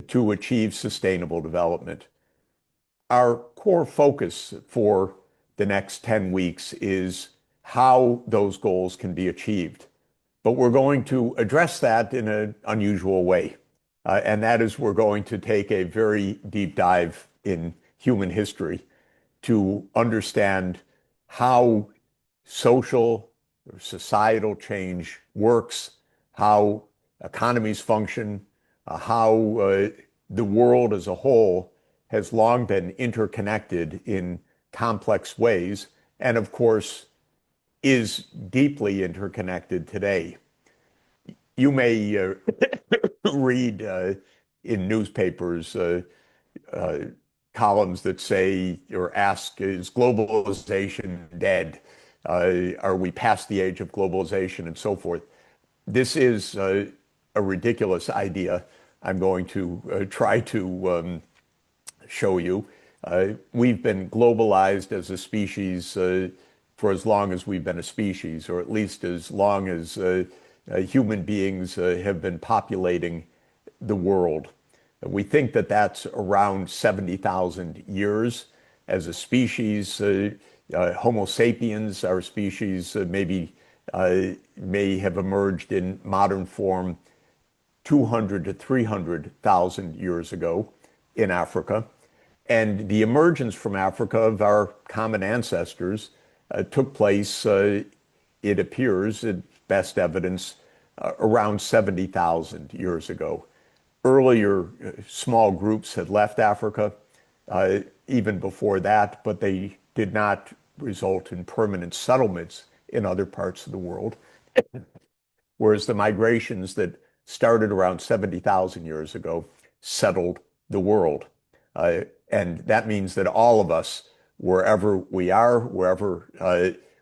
to achieve sustainable development. Our core focus for the next 10 weeks is how those goals can be achieved. But we're going to address that in an unusual way. And that is we're going to take a very deep dive in human history to understand how social or societal change works, how economies function, how the world as a whole has long been interconnected in complex ways, and of course, is deeply interconnected today. You may read in newspapers columns that say or ask, is globalization dead? Are we past the age of globalization and so forth? This is a ridiculous idea. I'm going to try to show you. We've been globalized as a species for as long as we've been a species, or at least as long as human beings have been populating the world. We think that that's around 70,000 years as a species. Homo sapiens, our species, may have emerged in modern form 200 to 300,000 years ago in Africa. And the emergence from Africa of our common ancestors took place, it appears, at best evidence, around 70,000 years ago. Earlier, small groups had left Africa even before that, but they did not result in permanent settlements in other parts of the world. Whereas the migrations that started around 70,000 years ago settled the world. And that means that all of us, wherever we are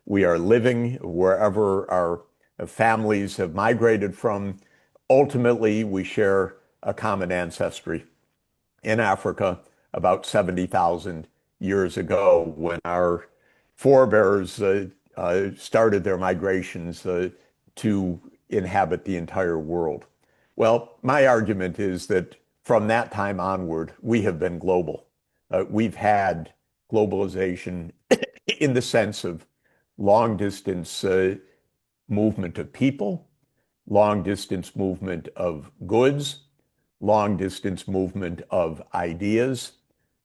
living, wherever our families have migrated from, ultimately we share a common ancestry. In Africa, about 70,000 years ago, when our forebears started their migrations to inhabit the entire world. Well, my argument is that from that time onward, we have been global. We've had globalization in the sense of long distance movement of people, long distance movement of goods, long distance movement of ideas,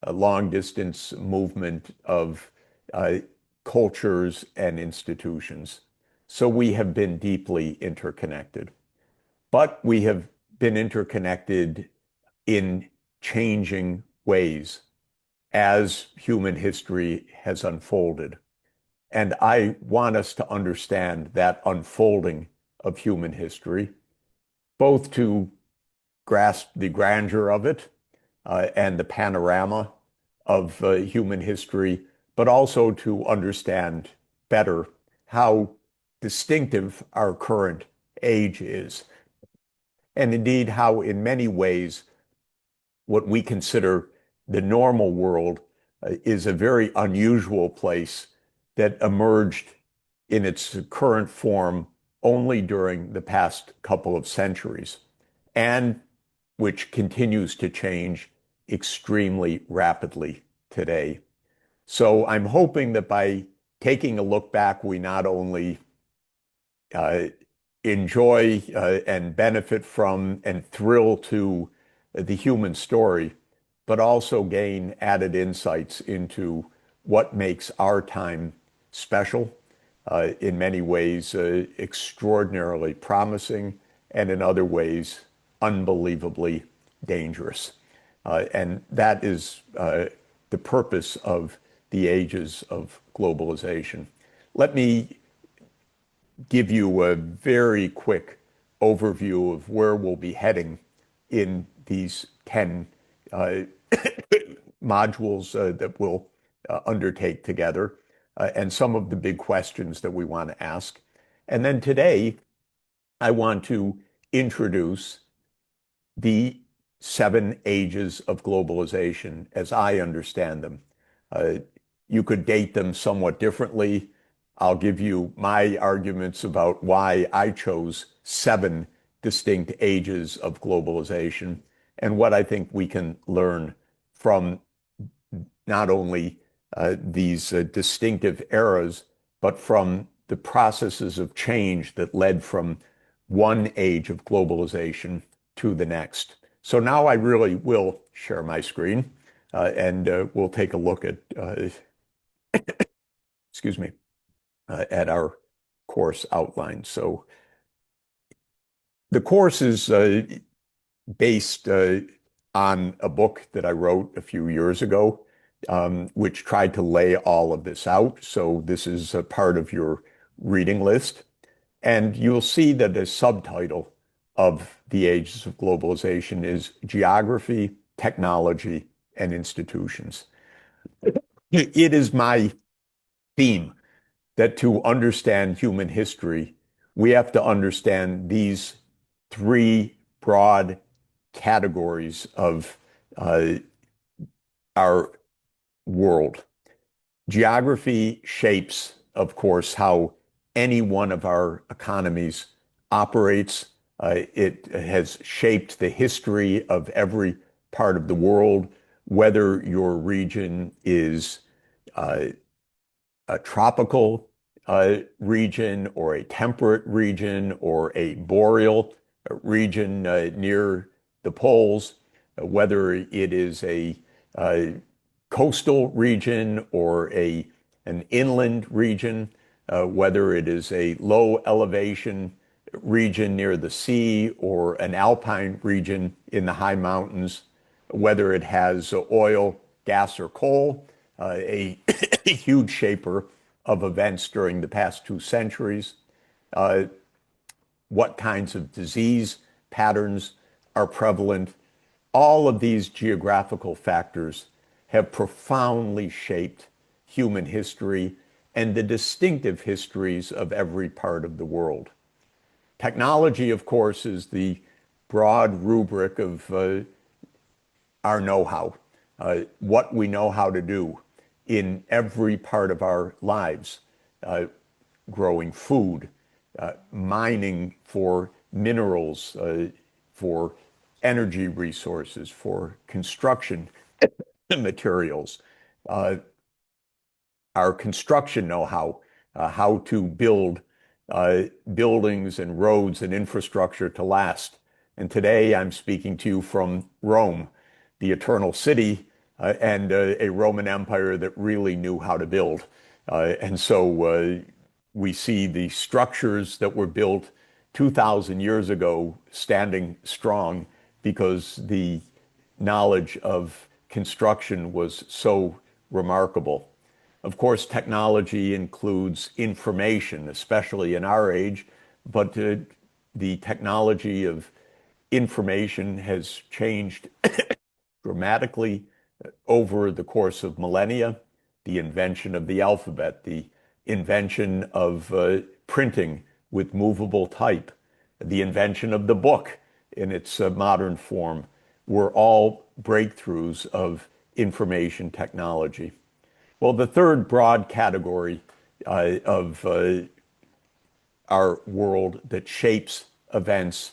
a long distance movement of cultures and institutions. So we have been deeply interconnected. But we have been interconnected in changing ways as human history has unfolded. And I want us to understand that unfolding of human history, both to grasp the grandeur of it and the panorama of human history, but also to understand better how distinctive our current age is. And indeed, how in many ways, what we consider the normal world is a very unusual place that emerged in its current form only during the past couple of centuries, and which continues to change extremely rapidly today. So I'm hoping that by taking a look back, we not only enjoy and benefit from and thrill to the human story, but also gain added insights into what makes our time special, in many ways extraordinarily promising, and in other ways unbelievably dangerous. And that is the purpose of the ages of globalization. Let me give you a very quick overview of where we'll be heading in these 10 modules that we'll undertake together, and some of the big questions that we want to ask. And then today, I want to introduce the 7 ages of globalization as I understand them. You could date them somewhat differently. I'll give you my arguments about why I chose 7 distinct ages of globalization. and what I think we can learn from not only these distinctive eras, but from the processes of change that led from one age of globalization to the next. So now I really will share my screen and we'll take a look at, excuse me, at our course outline. So the course is based on a book that I wrote a few years ago, which tried to lay all of this out. So this is a part of your reading list. And you'll see that the subtitle of the Ages of Globalization is Geography, Technology, and Institutions. It is my theme that to understand human history, we have to understand these three broad categories of our world. Geography shapes, of course, how any one of our economies operates. It has shaped the history of every part of the world, whether your region is a tropical region or a temperate region or a boreal region near the poles, whether it is a coastal region or an inland region, whether it is a low elevation region near the sea or an alpine region in the high mountains, whether it has oil, gas, or coal, a huge shaper of events during the past 2 centuries, what kinds of disease patterns are prevalent. All of these geographical factors have profoundly shaped human history and the distinctive histories of every part of the world. Technology, of course, is the broad rubric of our know-how, what we know how to do in every part of our lives, growing food, mining for minerals, for energy resources, for construction materials, our construction know-how, how to build buildings and roads and infrastructure to last. And today I'm speaking to you from Rome, the Eternal City, and a Roman Empire that really knew how to build. And so we see the structures that were built 2,000 years ago standing strong because the knowledge of construction was so remarkable. Of course, technology includes information, especially in our age, but the technology of information has changed dramatically over the course of millennia. The invention of the alphabet, the invention of printing with movable type, the invention of the book in its modern form were all breakthroughs of information technology. Well, the third broad category of our world that shapes events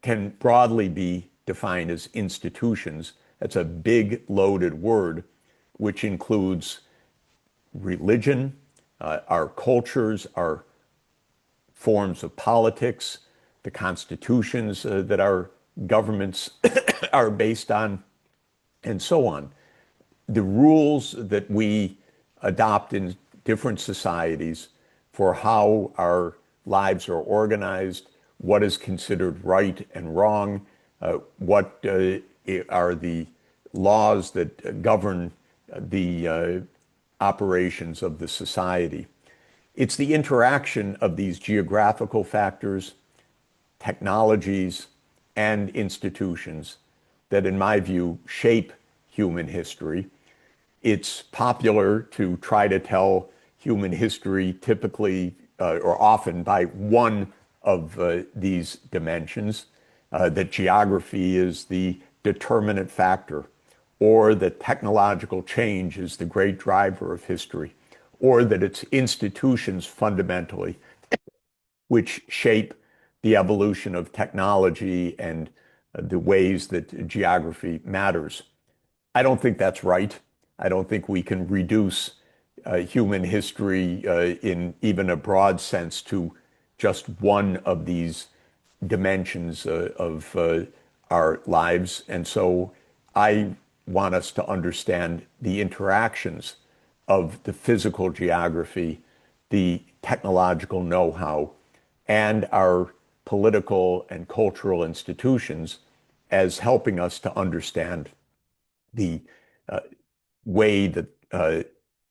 can broadly be defined as institutions. That's a big loaded word, which includes religion, our cultures, our forms of politics, the constitutions that our governments are based on, and so on. The rules that we adopt in different societies for how our lives are organized, what is considered right and wrong, what are the laws that govern the operations of the society. It's the interaction of these geographical factors, technologies, and institutions that, in my view, shape human history. It's popular to try to tell human history typically or often by one of these dimensions, that geography is the determinant factor, or that technological change is the great driver of history, or that it's institutions fundamentally which shape the evolution of technology and the ways that geography matters. I don't think that's right. I don't think we can reduce human history in even a broad sense to just one of these dimensions of our lives. And so I want us to understand the interactions of the physical geography, the technological know-how, and our political and cultural institutions as helping us to understand the uh, way that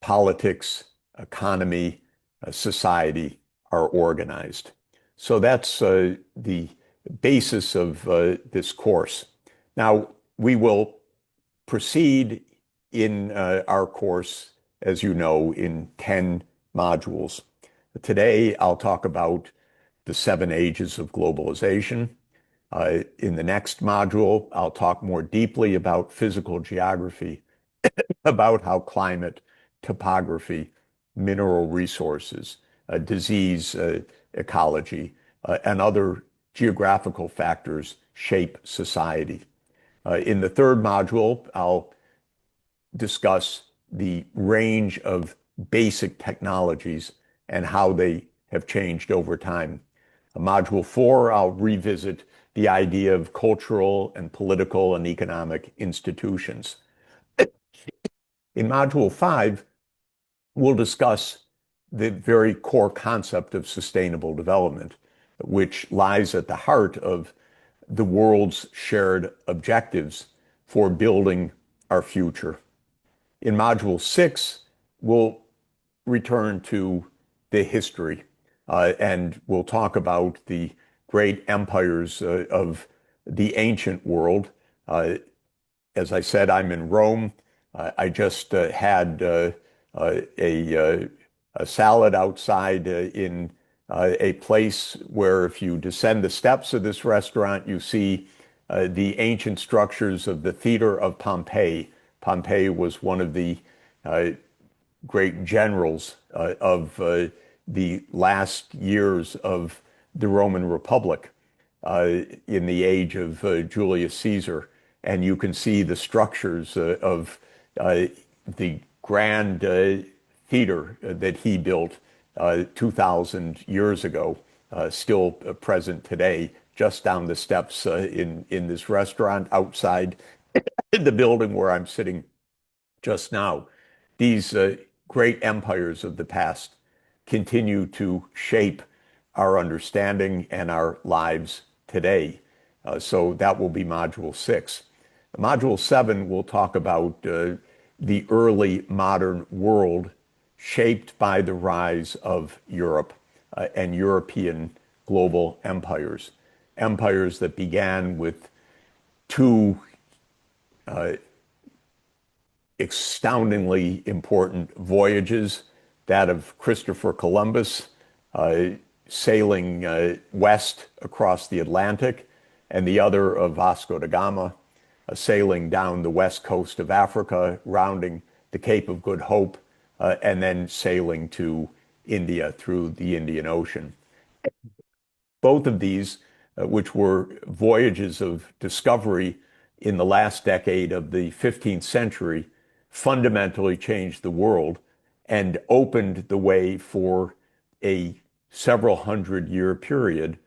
politics, economy, society are organized. So that's the basis of this course. Now, we will proceed in our course, as you know, in 10 modules. Today, I'll talk about the 7 ages of globalization. In the next module, I'll talk more deeply about physical geography, about how climate, topography, mineral resources, disease, ecology, and other geographical factors shape society. In the third module, I'll discuss the range of basic technologies and how they have changed over time. Module 4, I'll revisit the idea of cultural and political and economic institutions. In Module 5, we'll discuss the very core concept of sustainable development, which lies at the heart of the world's shared objectives for building our future. In Module 6, we'll return to the history, and we'll talk about the great empires of the ancient world. As I said, I'm in Rome. I just had a salad outside in a place where if you descend the steps of this restaurant, you see the ancient structures of the theater of Pompeii. Pompey was one of the great generals of the last years of the Roman Republic in the age of Julius Caesar. And you can see the structures of the grand theater that he built 2,000 years ago, still present today, just down the steps in this restaurant outside the building where I'm sitting just now. These great empires of the past continue to shape our understanding and our lives today. So that will be Module 6. Module 7 will talk about the early modern world shaped by the rise of Europe and European global empires. Empires that began with 2 astoundingly important voyages, that of Christopher Columbus sailing west across the Atlantic, and the other of Vasco da Gama sailing down the west coast of Africa, rounding the Cape of Good Hope, and then sailing to India through the Indian Ocean. Both of these, which were voyages of discovery in the last decade of the 15th century, fundamentally changed the world and opened the way for a several hundred-year period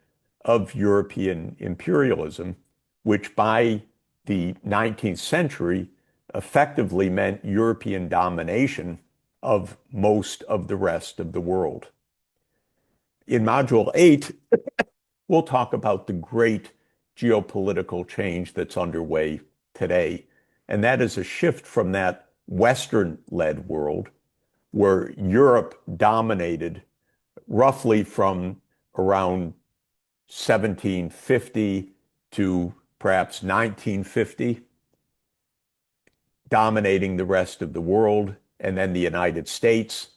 of European imperialism, which by the 19th century effectively meant European domination of most of the rest of the world. In Module 8, we'll talk about the great geopolitical change that's underway today, and that is a shift from that Western-led world where Europe dominated roughly from around 1750 to perhaps 1950, dominating the rest of the world, and then the United States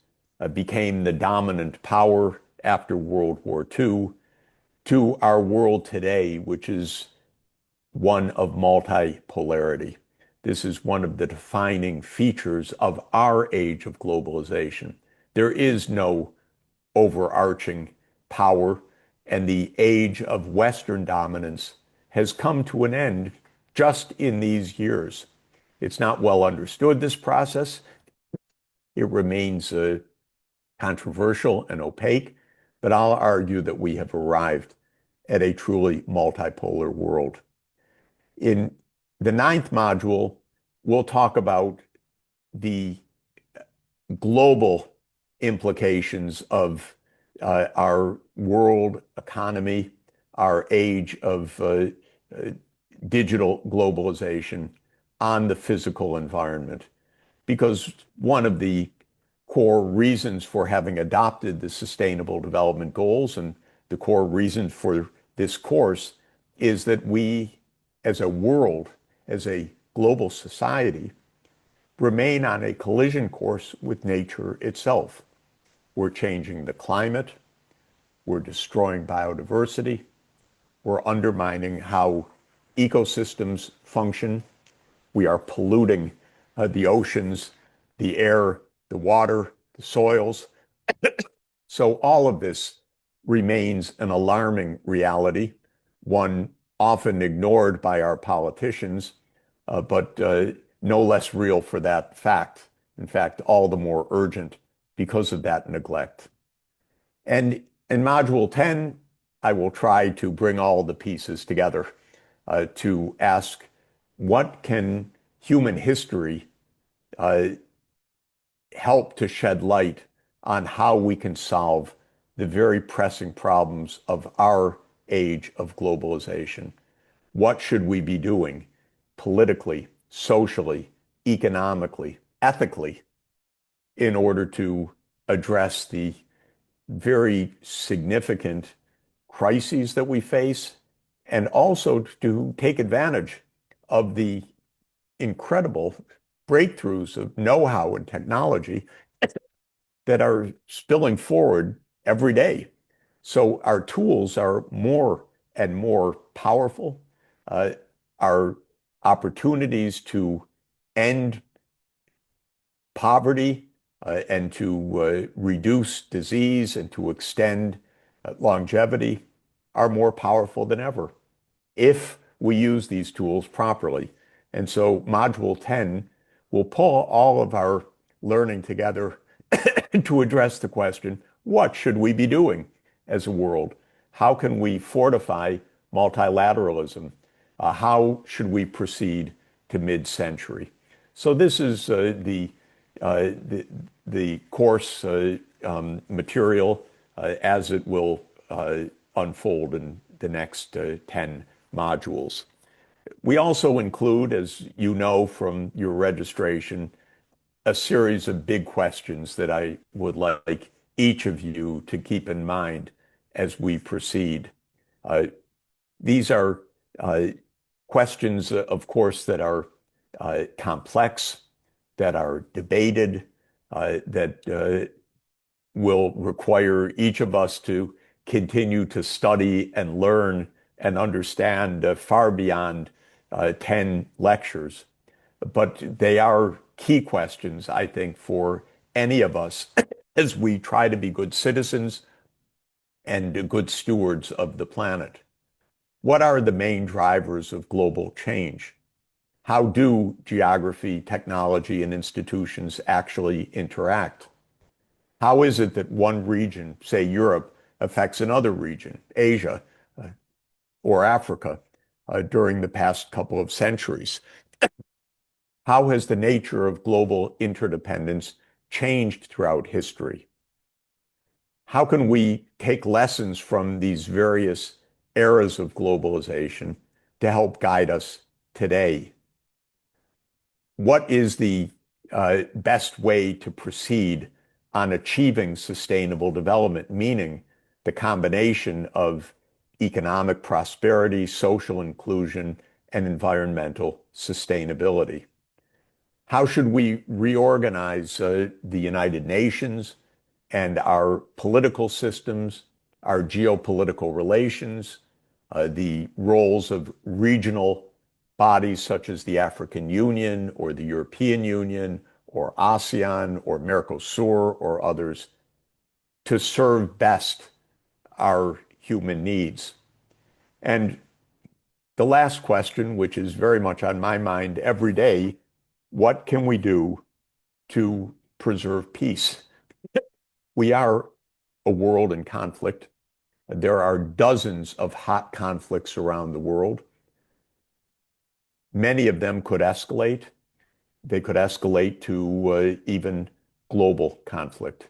became the dominant power after World War II, to our world today, which is one of multipolarity. This is one of the defining features of our age of globalization. There is no overarching power, and the age of Western dominance has come to an end just in these years. It's not well understood, this process. It remains controversial and opaque, but I'll argue that we have arrived at a truly multipolar world. In the ninth module, we'll talk about the global implications of our world economy, our age of digital globalization on the physical environment. Because one of the core reasons for having adopted the Sustainable Development Goals and the core reason for this course is that we, as a world, as a global society, remain on a collision course with nature itself. We're changing the climate, we're destroying biodiversity, we're undermining how ecosystems function, we are polluting the oceans, the air, the water, the soils. So all of this remains an alarming reality, one often ignored by our politicians, but no less real for that fact. In fact, all the more urgent because of that neglect. And in Module 10, I will try to bring all the pieces together to ask, what can human history help to shed light on how we can solve the very pressing problems of our age of globalization? What should we be doing politically, socially, economically, ethically, in order to address the very significant crises that we face, and also to take advantage of the incredible breakthroughs of know-how and technology that are spilling forward every day. So our tools are more and more powerful. Our opportunities to end poverty and to reduce disease and to extend longevity are more powerful than ever if we use these tools properly. And so Module 10 will pull all of our learning together to address the question, what should we be doing as a world? How can we fortify multilateralism? How should we proceed to mid-century? So this is the course material as it will unfold in the next 10 modules. We also include, as you know from your registration, a series of big questions that I would like each of you to keep in mind as we proceed. These are questions, of course, that are complex, that are debated, that will require each of us to continue to study and learn and understand far beyond 10 lectures. But they are key questions, I think, for any of us as we try to be good citizens and good stewards of the planet. What are the main drivers of global change? How do geography, technology, and institutions actually interact? How is it that one region, say Europe, affects another region, Asia or Africa, during the past couple of centuries? How has the nature of global interdependence changed throughout history? How can we take lessons from these various eras of globalization to help guide us today? What is the best way to proceed on achieving sustainable development, meaning the combination of economic prosperity, social inclusion, and environmental sustainability? How should we reorganize the United Nations and our political systems, our geopolitical relations, the roles of regional bodies such as the African Union or the European Union or ASEAN or Mercosur or others, to serve best our human needs? And the last question, which is very much on my mind every day, what can we do to preserve peace? We are a world in conflict. There are dozens of hot conflicts around the world. Many of them could escalate. They could escalate to even global conflict.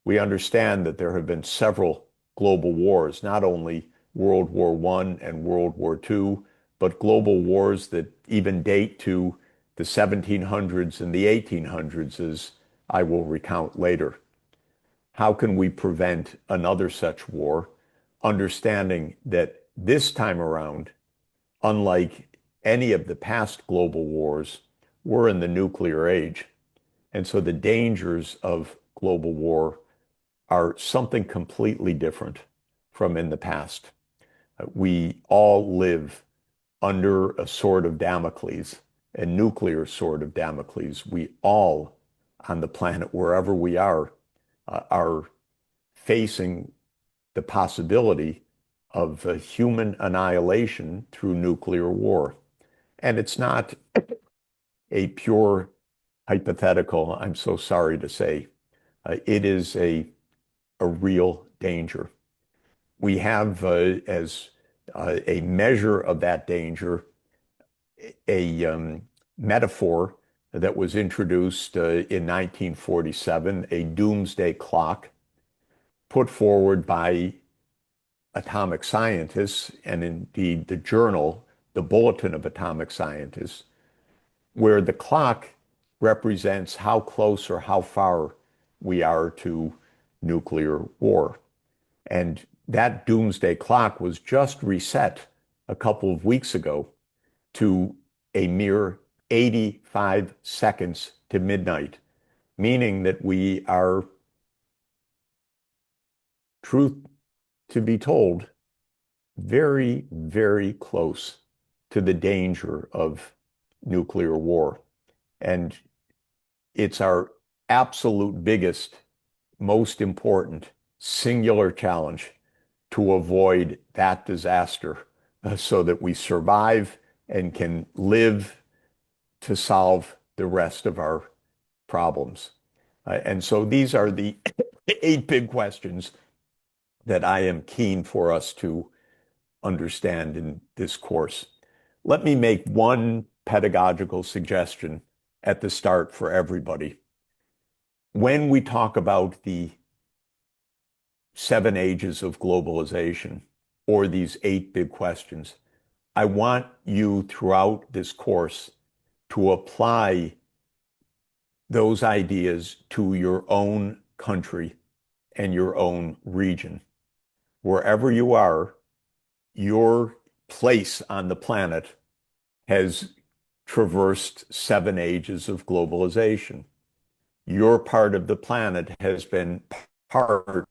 We understand that there have been several global wars, not only World War I and World War II, but global wars that even date to the 1700s and the 1800s, as I will recount later. How can we prevent another such war, understanding that this time around, unlike any of the past global wars, we're in the nuclear age. And so the dangers of global war are something completely different from in the past. We all live under a sword of Damocles, a nuclear sword of Damocles. We all on the planet, wherever we are facing the possibility of human annihilation through nuclear war. And it's not a pure hypothetical, I'm so sorry to say. It is a real danger. We have, as a measure of that danger, a metaphor that was introduced in 1947, a doomsday clock, put forward by atomic scientists, and indeed the journal, the Bulletin of Atomic Scientists, where the clock represents how close or how far we are to nuclear war. And that doomsday clock was just reset a couple of weeks ago to a mere 85 seconds to midnight, meaning that we are, truth to be told, very, very close to the danger of nuclear war. And it's our absolute biggest, most important singular challenge to avoid that disaster so that we survive and can live to solve the rest of our problems. And so these are the 8 big questions that I am keen for us to understand in this course. Let me make one pedagogical suggestion at the start for everybody. When we talk about the 7 ages of globalization, or these 8 big questions, I want you throughout this course to apply those ideas to your own country and your own region. Wherever you are, your place on the planet has traversed 7 ages of globalization. Your part of the planet has been part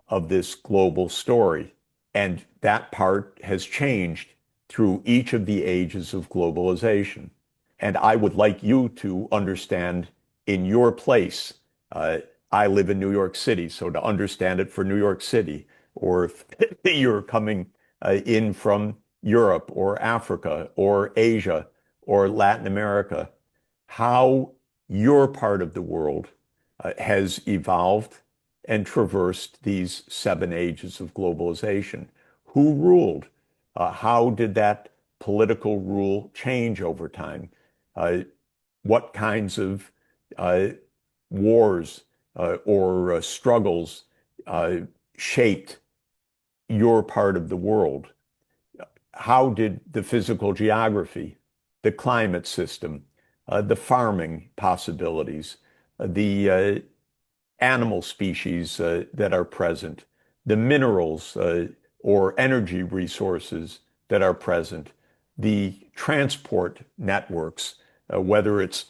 of this global story, and that part has changed through each of the ages of globalization. And I would like you to understand in your place. I live in New York City, so to understand it for New York City, or if you're coming in from Europe or Africa or Asia or Latin America, how your part of the world has evolved and traversed these 7 ages of globalization. Who ruled? How did that political rule change over time? What kinds of wars or struggles shaped your part of the world? How did the physical geography, the climate system, the farming possibilities, the animal species that are present, the minerals or energy resources that are present, the transport networks, whether it's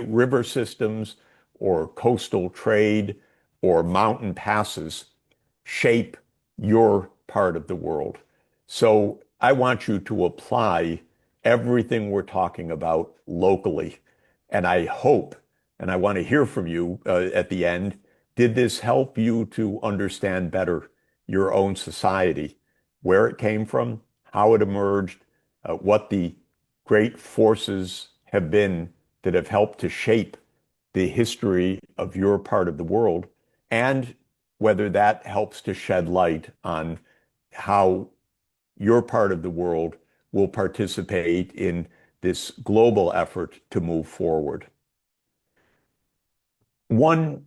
river systems or coastal trade or mountain passes, shape your part of the world. So I want you to apply everything we're talking about locally. And I hope, and I want to hear from you at the end, did this help you to understand better your own society, where it came from, how it emerged, what the great forces have been that have helped to shape the history of your part of the world, and whether that helps to shed light on how your part of the world will participate in this global effort to move forward. One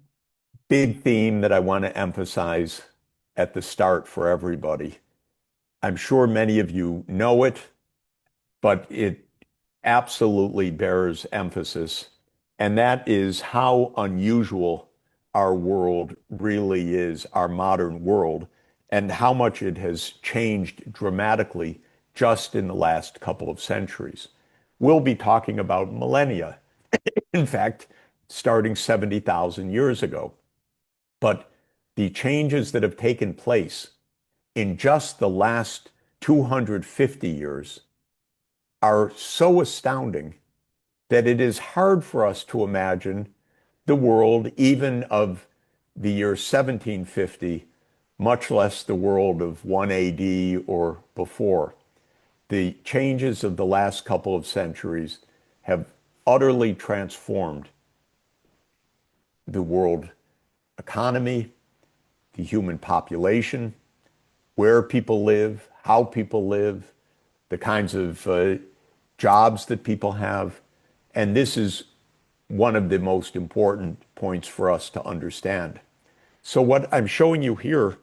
big theme that I want to emphasize at the start for everybody, I'm sure many of you know it, but it absolutely bears emphasis, and that is how unusual our world really is, our modern world, and how much it has changed dramatically just in the last couple of centuries. We'll be talking about millennia, in fact, starting 70,000 years ago. But the changes that have taken place in just the last 250 years are so astounding that it is hard for us to imagine the world even of the year 1750, much less the world of 1 AD or before. The changes of the last couple of centuries have utterly transformed the world economy, the human population, where people live, how people live, the kinds of jobs that people have. And this is one of the most important points for us to understand. So what I'm showing you here,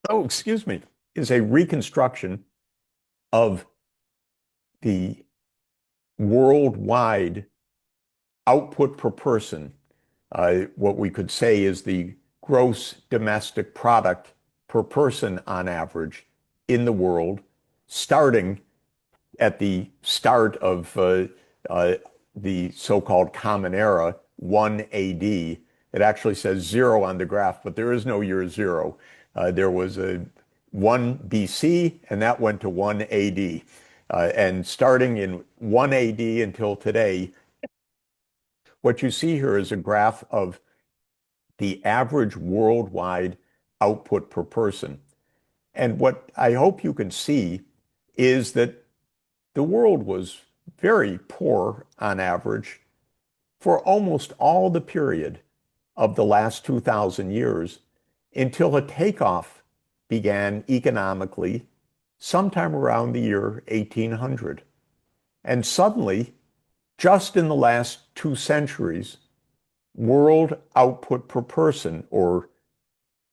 oh, excuse me, is a reconstruction of the worldwide output per person, what we could say is the gross domestic product per person on average in the world, starting at the start of the so-called Common Era, 1 AD. It actually says 0 on the graph, but there is no year 0. There was a 1 BC, and that went to 1 AD. And starting in 1 AD until today, what you see here is a graph of the average worldwide output per person. And what I hope you can see is that the world was very poor on average for almost all the period of the last 2,000 years until a takeoff began economically sometime around the year 1800. And suddenly, just in the last 2 centuries, world output per person, or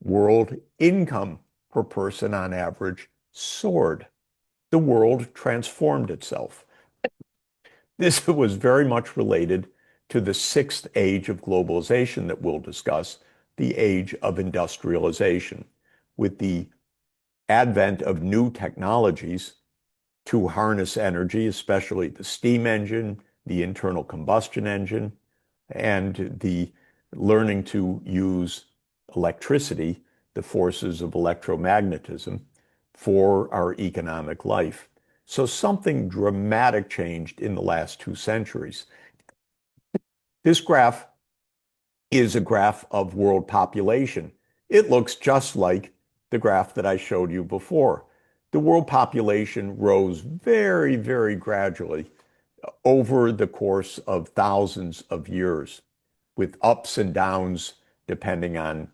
world income per person on average, soared. The world transformed itself. This was very much related to the sixth age of globalization that we'll discuss, the age of industrialization, with the advent of new technologies to harness energy, especially the steam engine, the internal combustion engine, and the learning to use electricity, the forces of electromagnetism, for our economic life. So something dramatic changed in the last 2 centuries. This graph is a graph of world population. It looks just like the graph that I showed you before. The world population rose very, very gradually over the course of thousands of years, with ups and downs depending on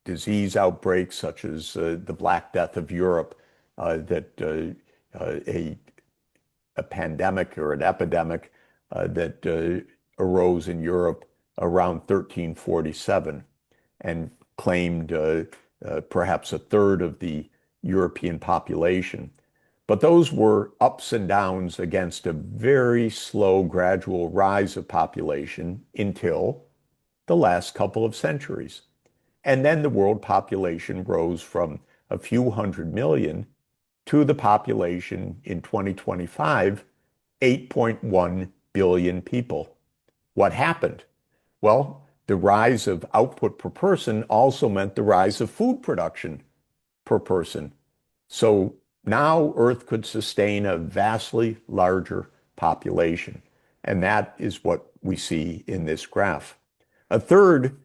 disease outbreaks such as the Black Death of Europe, that a pandemic or an epidemic that arose in Europe around 1347 and claimed perhaps a third of the European population. But those were ups and downs against a very slow, gradual rise of population until the last couple of centuries. And then the world population rose from a few hundred million to the population in 2025, 8.1 billion people. What happened? Well, the rise of output per person also meant the rise of food production per person. So now Earth could sustain a vastly larger population. And that is what we see in this graph. A third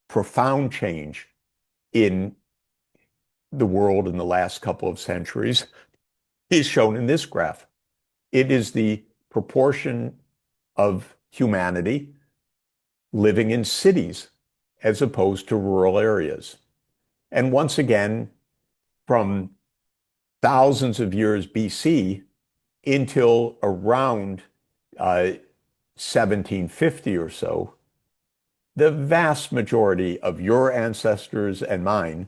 profound change in the world in the last couple of centuries is shown in this graph. It is the proportion of humanity living in cities as opposed to rural areas. And once again, from thousands of years BC until around 1750 or so, the vast majority of your ancestors and mine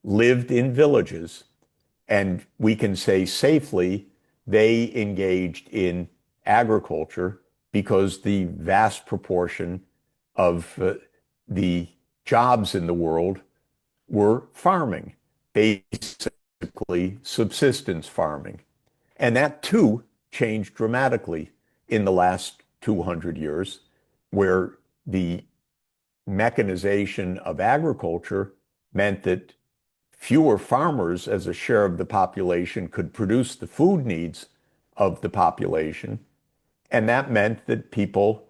lived in villages, and we can say safely they engaged in agriculture because the vast proportion of the jobs in the world were farming, basically subsistence farming. And that too changed dramatically in the last 200 years, where the mechanization of agriculture meant that fewer farmers as a share of the population could produce the food needs of the population. And that meant that people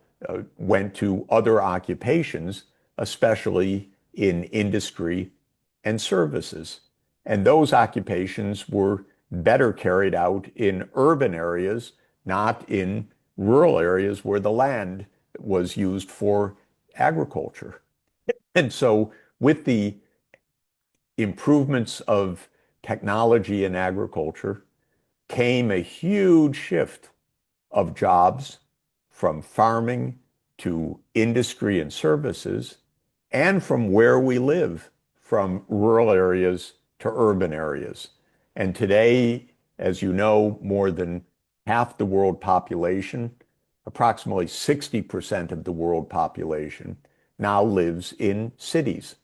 went to other occupations, especially in industry and services. And those occupations were better carried out in urban areas, not in rural areas where the land was used for agriculture. And so, with the improvements of technology in agriculture, came a huge shift of jobs from farming to industry and services, and from where we live, from rural areas to urban areas. And today, as you know, more than half the world population, approximately 60% of the world population, now lives in cities.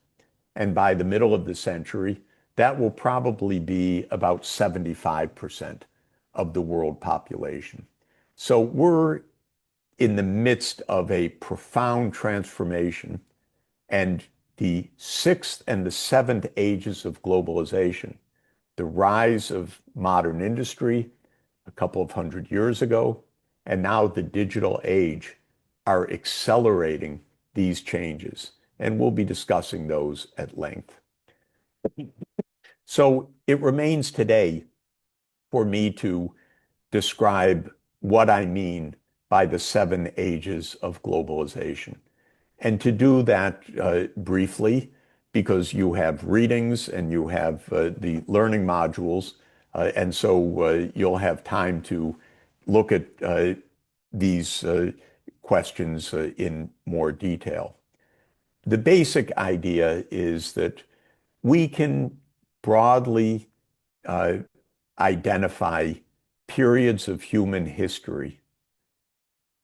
And by the middle of the century, that will probably be about 75% of the world population. So we're in the midst of a profound transformation, and the sixth and the seventh ages of globalization, the rise of modern industry a couple of hundred years ago, and now the digital age, are accelerating these changes. And we'll be discussing those at length. So it remains today for me to describe what I mean by the seven ages of globalization. And to do that briefly, because you have readings and you have the learning modules, and so you'll have time to look at these questions in more detail. The basic idea is that we can broadly identify periods of human history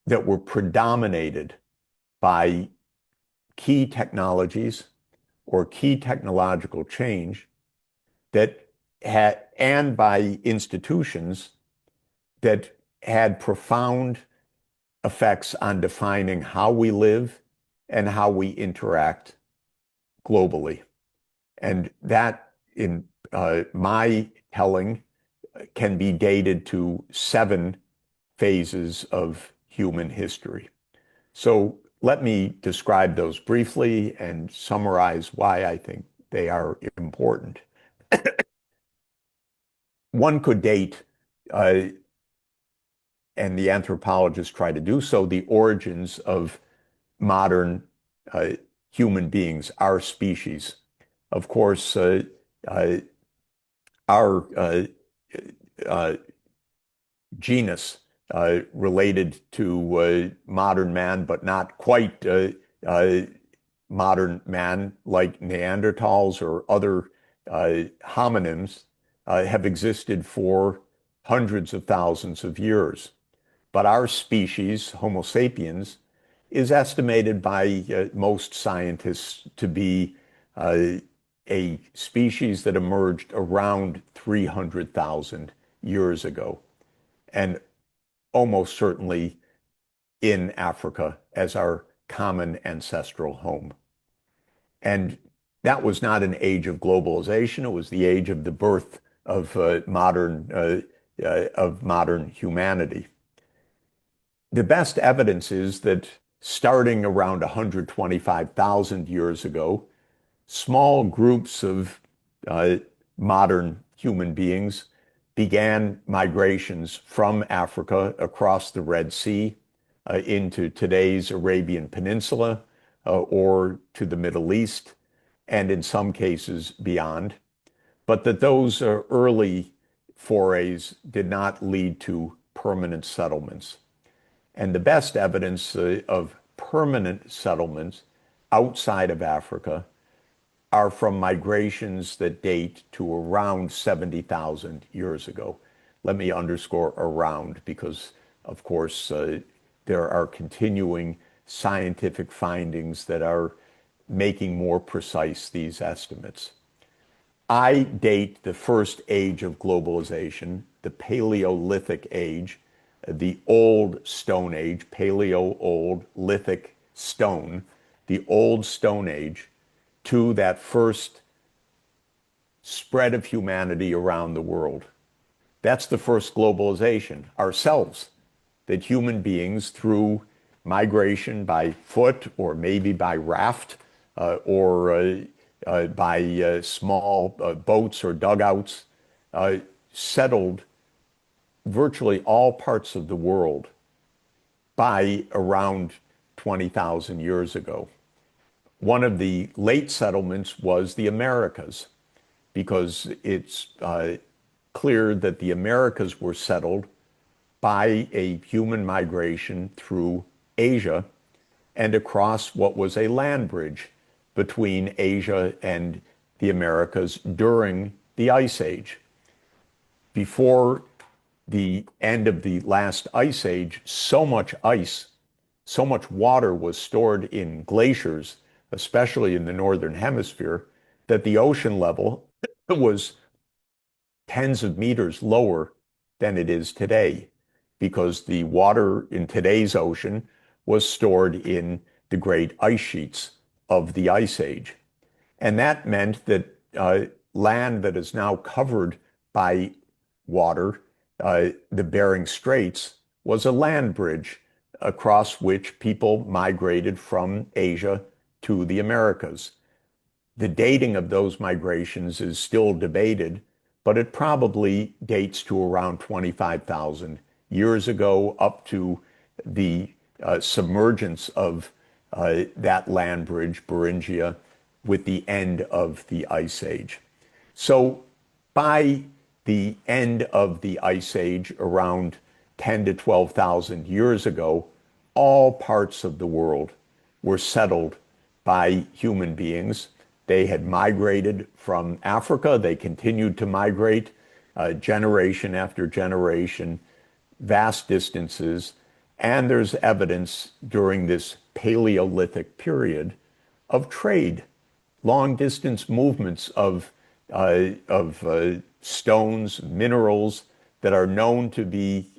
that were predominated by key technologies or key technological change that had, and by institutions that had profound effects on defining how we live and how we interact globally. And that, in my telling, can be dated to seven phases of human history. So let me describe those briefly and summarize why I think they are important. One could date, and the anthropologists try to do so, the origins of modern human beings, our species. Of course, our genus related to modern man, but not quite modern man, like Neanderthals or other homonyms, have existed for hundreds of thousands of years. But our species, Homo sapiens, is estimated by most scientists to be a species that emerged around 300,000 years ago, and almost certainly in Africa as our common ancestral home. And that was not an age of globalization. It was the age of the birth of modern humanity. The best evidence is that starting around 125,000 years ago, small groups of modern human beings began migrations from Africa across the Red Sea into today's Arabian Peninsula or to the Middle East, and in some cases beyond, but that those early forays did not lead to permanent settlements. And the best evidence of permanent settlements outside of Africa are from migrations that date to around 70,000 years ago. Let me underscore around because, of course, there are continuing scientific findings that are making more precise these estimates. I date the first age of globalization, the Paleolithic age, the old Stone Age, Paleo old, lithic stone, the old Stone Age, to that first spread of humanity around the world. That's the first globalization, ourselves, that human beings, through migration by foot or maybe by raft or by small boats or dugouts, settled virtually all parts of the world by around 20,000 years ago. One of the late settlements was the Americas, because it's clear that the Americas were settled by a human migration through Asia and across what was a land bridge between Asia and the Americas during the Ice Age. Before the end of the last ice age, so much ice, so much water was stored in glaciers, especially in the northern hemisphere, that the ocean level was tens of meters lower than it is today, because the water in today's ocean was stored in the great ice sheets of the Ice Age. And that meant that land that is now covered by water, the Bering Straits, was a land bridge across which people migrated from Asia to the Americas. The dating of those migrations is still debated, but it probably dates to around 25,000 years ago, up to the submergence of that land bridge, Beringia, with the end of the Ice Age. So by the end of the Ice Age, around 10 to 12,000 years ago, all parts of the world were settled by human beings. They had migrated from Africa. They continued to migrate generation after generation, vast distances. And there's evidence during this Paleolithic period of trade, long distance movements of stones, minerals that are known to be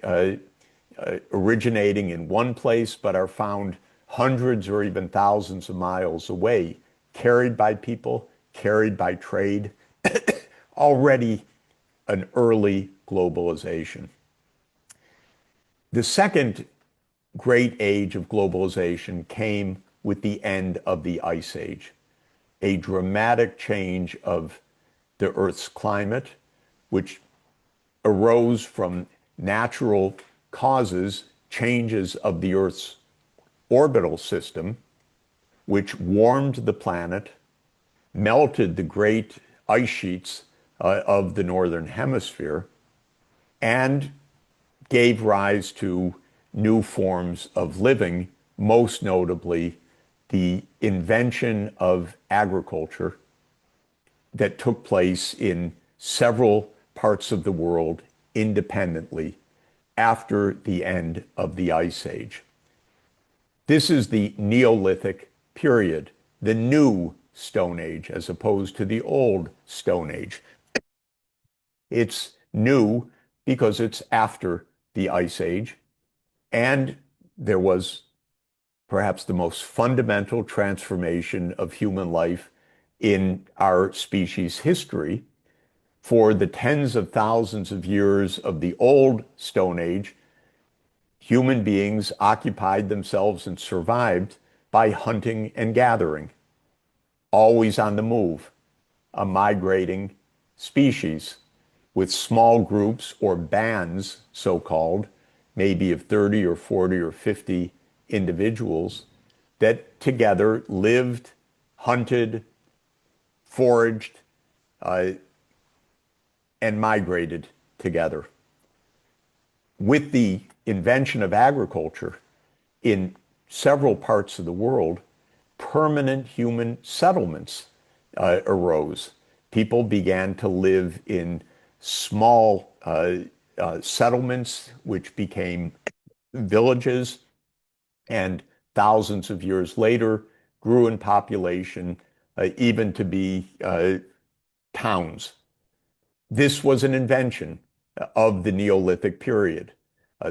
originating in one place, but are found hundreds or even thousands of miles away, carried by people, carried by trade, already an early globalization. The second great age of globalization came with the end of the Ice Age, a dramatic change of the Earth's climate, which arose from natural causes, changes of the Earth's orbital system, which warmed the planet, melted the great ice sheets of the northern hemisphere, and gave rise to new forms of living, most notably the invention of agriculture that took place in several parts of the world independently after the end of the Ice Age. This is the Neolithic period, the new Stone Age, as opposed to the old Stone Age. It's new because it's after the Ice Age, and there was perhaps the most fundamental transformation of human life in our species' history. For the tens of thousands of years of the old Stone Age, human beings occupied themselves and survived by hunting and gathering, always on the move, a migrating species. with small groups or bands, so-called, maybe of 30 or 40 or 50 individuals that together lived, hunted, foraged, uh, and migrated together. With the invention of agriculture in several parts of the world, permanent human settlements arose. People began to live in small settlements, which became villages, and thousands of years later grew in population, even to be towns. This was an invention of the Neolithic period.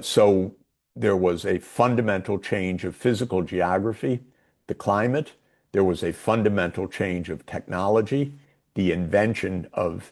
So there was a fundamental change of physical geography, the climate. There was a fundamental change of technology, the invention of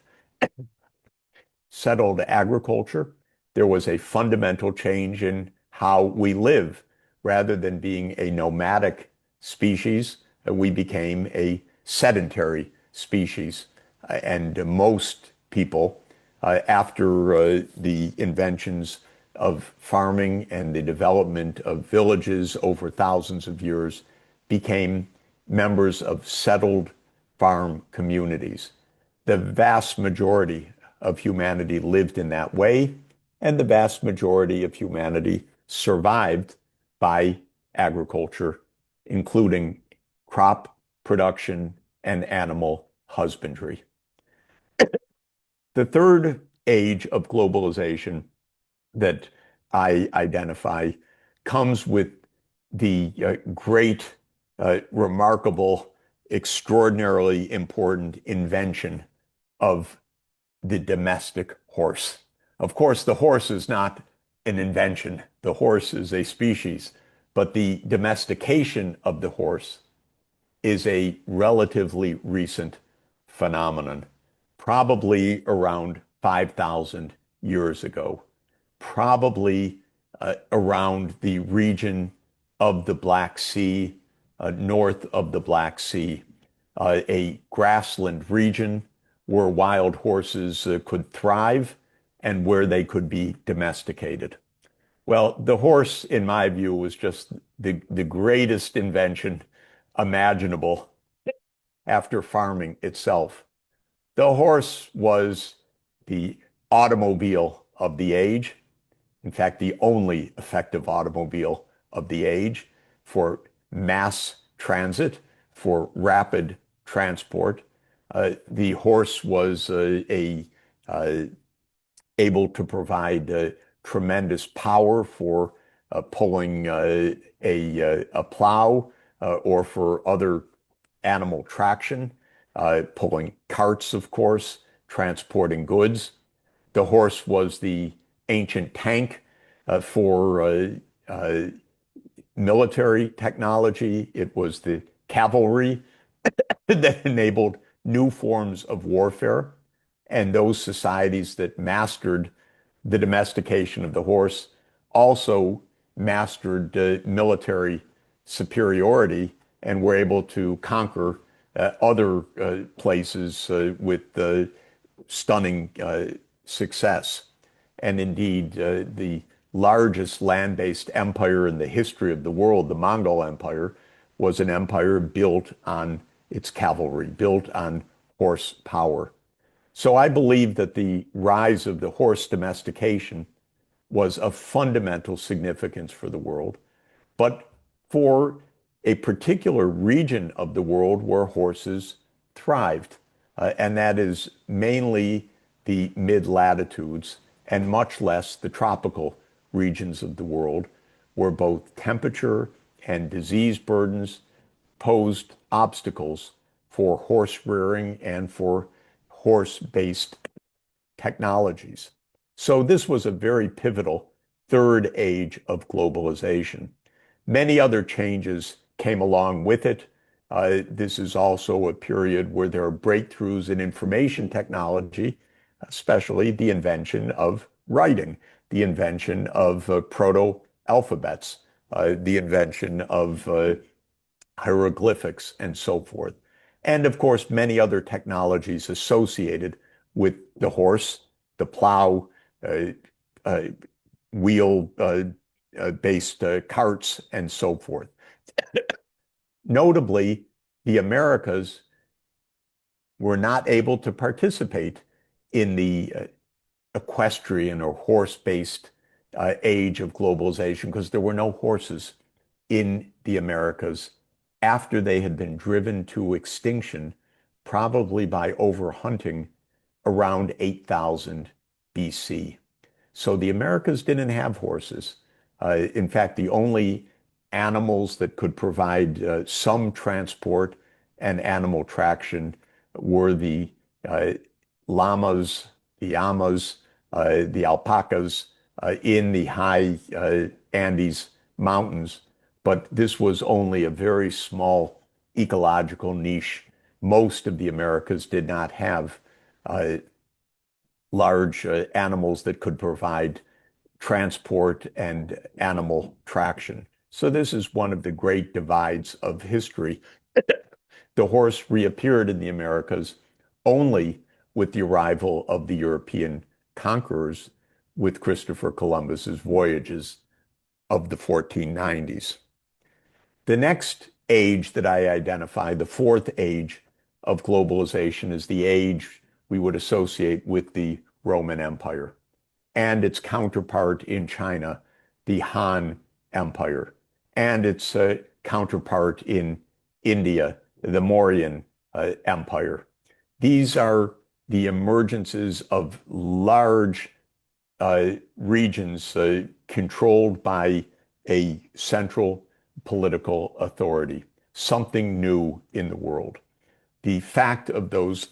settled agriculture. There was a fundamental change in how we live. Rather than being a nomadic species, we became a sedentary species. And most people, after the inventions of farming and the development of villages over thousands of years, became members of settled farm communities. The vast majority of humanity lived in that way, and the vast majority of humanity survived by agriculture, including crop production and animal husbandry. The third age of globalization that I identify comes with the great, remarkable, extraordinarily important invention of the domestic horse. Of course, the horse is not an invention. The horse is a species, but the domestication of the horse is a relatively recent phenomenon, probably around 5,000 years ago, probably around the region of the Black Sea, north of the Black Sea, a grassland region where wild horses could thrive and where they could be domesticated. Well, the horse, in my view, was just the greatest invention imaginable after farming itself. The horse was the automobile of the age. In fact, the only effective automobile of the age for mass transit, for rapid transport. The horse was able to provide tremendous power for pulling a plow or for other animal traction, pulling carts, of course, transporting goods. The horse was the ancient tank for military technology. It was the cavalry that enabled new forms of warfare. And those societies that mastered the domestication of the horse also mastered military superiority and were able to conquer other places with stunning success. And indeed, the largest land-based empire in the history of the world, the Mongol Empire, was an empire built on its cavalry, built on horsepower. So I believe that the rise of the horse domestication was of fundamental significance for the world, but for a particular region of the world where horses thrived, and that is mainly the mid-latitudes and much less the tropical regions of the world, where both temperature and disease burdens posed obstacles for horse rearing and for horse-based technologies. So this was a very pivotal third age of globalization. Many other changes came along with it. This is also a period where there are breakthroughs in information technology, especially the invention of writing, the invention of proto-alphabets, the invention of hieroglyphics, and so forth. And of course, many other technologies associated with the horse, the plow, uh, uh, wheel based carts, and so forth. Notably, the Americas were not able to participate in the equestrian or horse-based age of globalization because there were no horses in the Americas after they had been driven to extinction, probably by overhunting around 8,000 BC. So the Americas didn't have horses. In fact, the only animals that could provide some transport and animal traction were the uh, llamas, the llamas, the alpacas in the high Andes mountains. But this was only a very small ecological niche. Most of the Americas did not have uh, large animals that could provide transport and animal traction. So this is one of the great divides of history. The horse reappeared in the Americas only with the arrival of the European conquerors with Christopher Columbus's voyages of the 1490s. The next age that I identify, the fourth age of globalization, is the age we would associate with the Roman Empire and its counterpart in China, the Han Empire, and its counterpart in India, the Mauryan Empire. These are the emergences of large regions controlled by a central political authority, something new in the world. The fact of those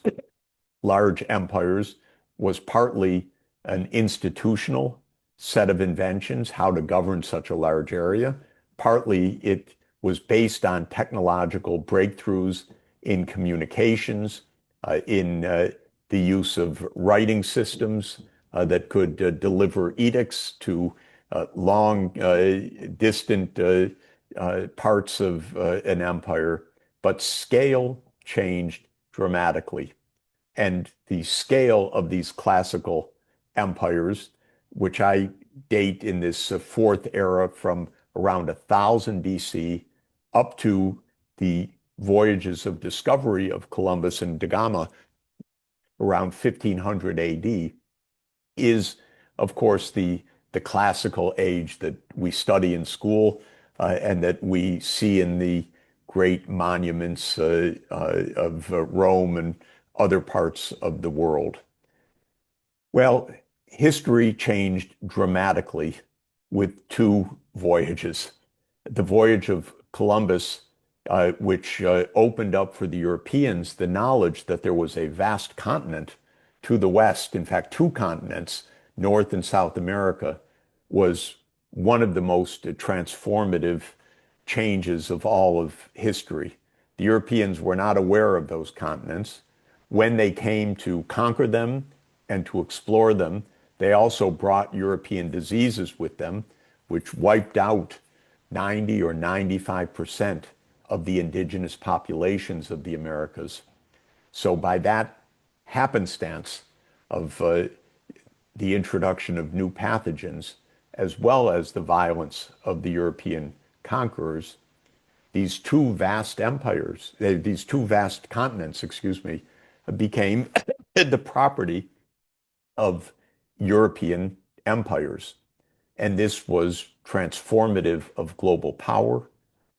large empires was partly an institutional set of inventions, how to govern such a large area. Partly it was based on technological breakthroughs in communications, in the use of writing systems that could deliver edicts to long, distant parts of an empire. But scale changed dramatically. And the scale of these classical empires, which I date in this fourth era from around 1000 BC up to the voyages of discovery of Columbus and da Gama around 1500 AD, is, of course, the classical age that we study in school and that we see in the great monuments of Rome and other parts of the world. Well, history changed dramatically with two voyages. The voyage of Columbus, which opened up for the Europeans the knowledge that there was a vast continent to the west, in fact, two continents, North and South America, was one of the most transformative changes of all of history. The Europeans were not aware of those continents. When they came to conquer them and to explore them, they also brought European diseases with them, which wiped out 90 or 95% of the indigenous populations of the Americas. So by that happenstance of the introduction of new pathogens, as well as the violence of the European conquerors, these two vast empires, these two vast continents, excuse me, became the property of European empires. And this was transformative of global power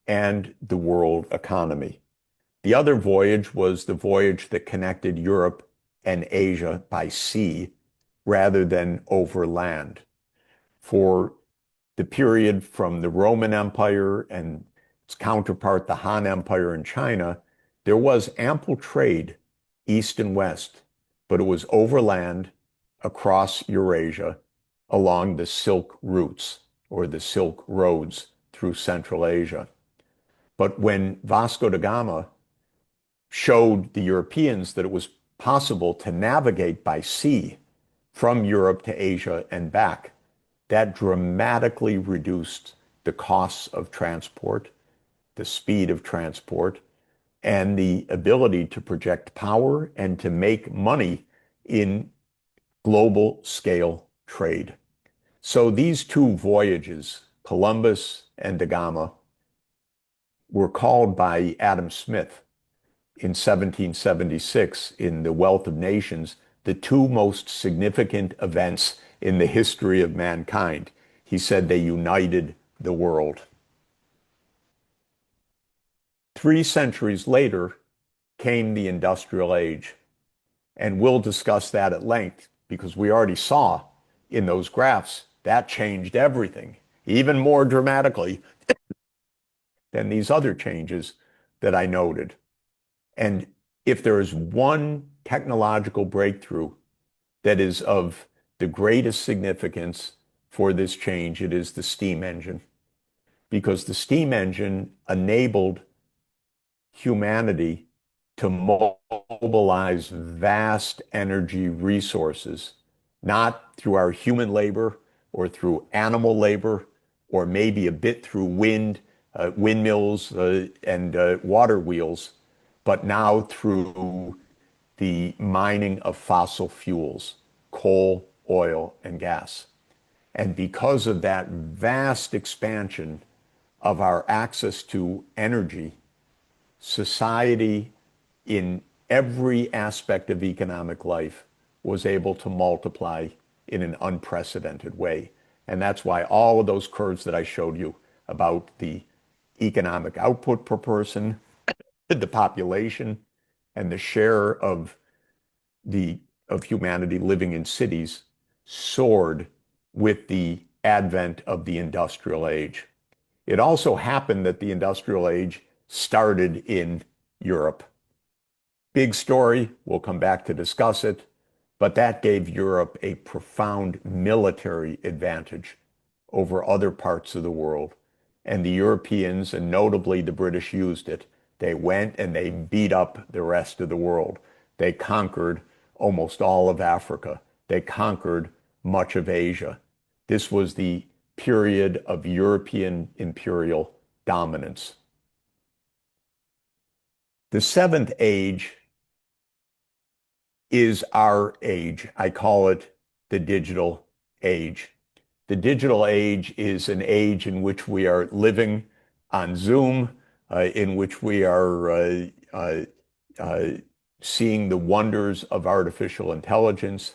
and the world economy. The other voyage was the voyage that connected Europe and Asia by sea rather than over land. For the period from the Roman Empire and its counterpart, the Han Empire in China, there was ample trade east and west, but it was overland across Eurasia along the Silk routes or the Silk roads through Central Asia. But when Vasco da Gama showed the Europeans that it was possible to navigate by sea from Europe to Asia and back, that dramatically reduced the costs of transport, the speed of transport, and the ability to project power and to make money in global scale trade. So these two voyages, Columbus and da Gama, were called by Adam Smith in 1776 in The Wealth of Nations the two most significant events in the history of mankind. He said they united the world. 3 centuries later came the Industrial Age, and we'll discuss that at length because we already saw in those graphs that changed everything, even more dramatically than these other changes that I noted. And if there is one technological breakthrough that is of the greatest significance for this change, it is the steam engine. Because the steam engine enabled humanity to mobilize vast energy resources, not through our human labor or through animal labor, or maybe a bit through windmills and water wheels, but now through the mining of fossil fuels, coal, oil, and gas. And because of that vast expansion of our access to energy, society in every aspect of economic life was able to multiply in an unprecedented way. And that's why all of those curves that I showed you about the economic output per person, the population, and the share of humanity living in cities soared with the advent of the industrial age. It also happened that the industrial age started in Europe. Big story, we'll come back to discuss it, but that gave Europe a profound military advantage over other parts of the world. And the Europeans, and notably the British, used it. They went and they beat up the rest of the world. They conquered almost all of Africa. They conquered much of Asia. This was the period of European imperial dominance. The seventh age is our age. I call it the digital age. The digital age is an age in which we are living on Zoom, in which we are seeing the wonders of artificial intelligence,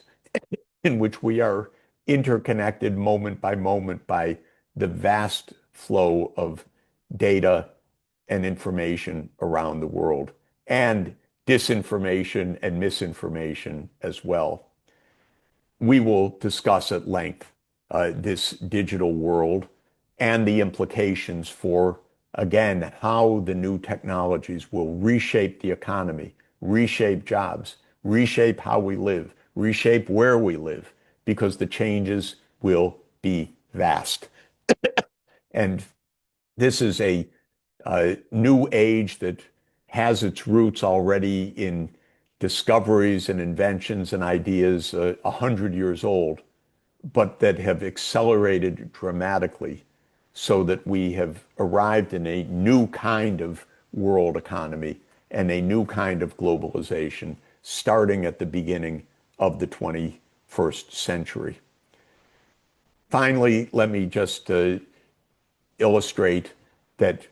in which we are interconnected moment by the vast flow of data and information around the world, and disinformation and misinformation as well. We will discuss at length this digital world and the implications for, again, how the new technologies will reshape the economy, reshape jobs, reshape how we live, reshape where we live, because the changes will be vast. And this is a new age that has its roots already in discoveries and inventions and ideas 100 years old, but that have accelerated dramatically so that we have arrived in a new kind of world economy and a new kind of globalization starting at the beginning of the 21st century. Finally, let me just illustrate that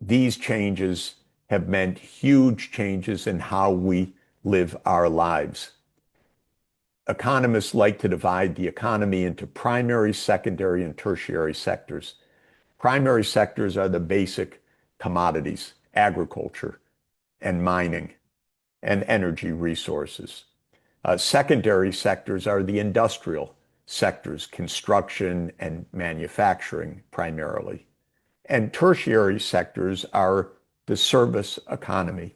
these changes have meant huge changes in how we live our lives. Economists like to divide the economy into primary, secondary, and tertiary sectors. Primary sectors are the basic commodities, agriculture and mining and energy resources. Secondary sectors are the industrial sectors, construction and manufacturing primarily. And tertiary sectors are the service economy,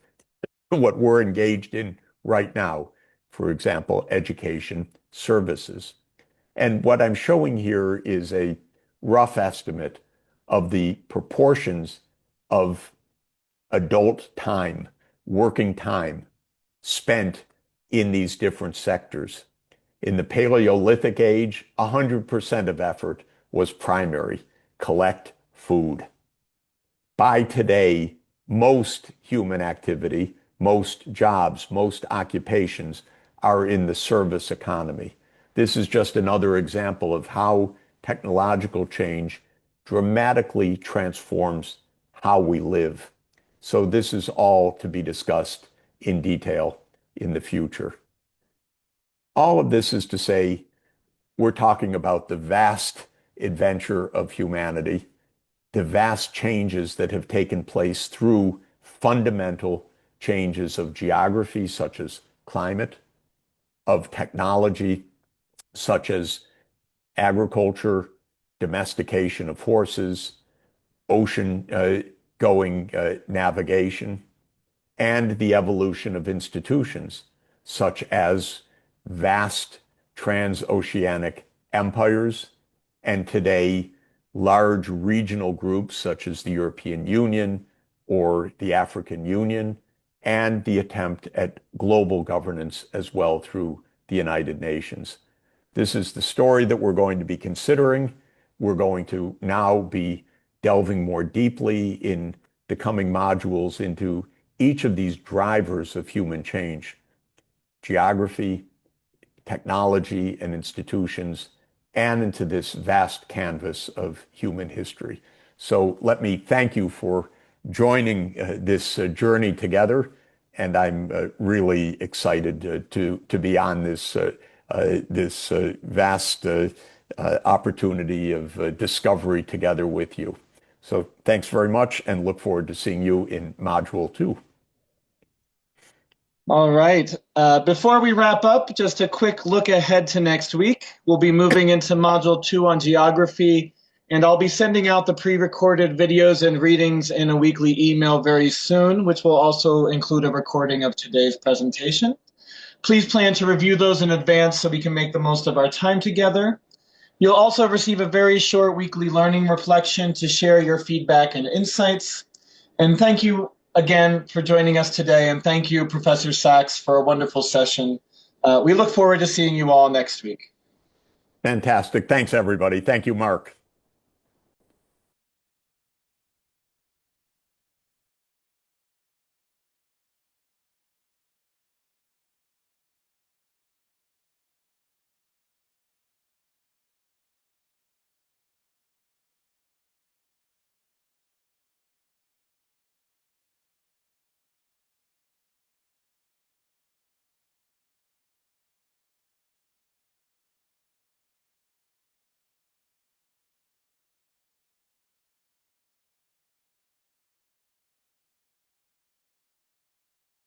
what we're engaged in right now, for example, education, services. And what I'm showing here is a rough estimate of the proportions of adult time, working time, spent in these different sectors. In the Paleolithic age, 100% of effort was primary, collect food. By today, most human activity, most jobs, most occupations are in the service economy. This is just another example of how technological change dramatically transforms how we live. So this is all to be discussed in detail in the future. All of this is to say, we're talking about the vast adventure of humanity, the vast changes that have taken place through fundamental changes of geography, such as climate, of technology, such as agriculture, domestication of horses, ocean going navigation, and the evolution of institutions, such as vast transoceanic empires, and today large regional groups such as the European Union or the African Union, and the attempt at global governance as well through the United Nations. This is the story that we're going to be considering. We're going to now be delving more deeply in the coming modules into each of these drivers of human change: geography, technology, and institutions, and into this vast canvas of human history. So let me thank you for joining this journey together, and I'm really excited to be on this vast opportunity of discovery together with you. So thanks very much, and look forward to seeing you in Module 2. All right. Before we wrap up, just a quick look ahead to next week. We'll be moving into Module 2 on geography, and I'll be sending out the pre-recorded videos and readings in a weekly email very soon, which will also include a recording of today's presentation. Please plan to review those in advance so we can make the most of our time together. You'll also receive a very short weekly learning reflection to share your feedback and insights. And thank you again for joining us today, and thank you, Professor Sachs, for a wonderful session. We look forward to seeing you all next week. Fantastic. Thanks, everybody. Thank you, Mark.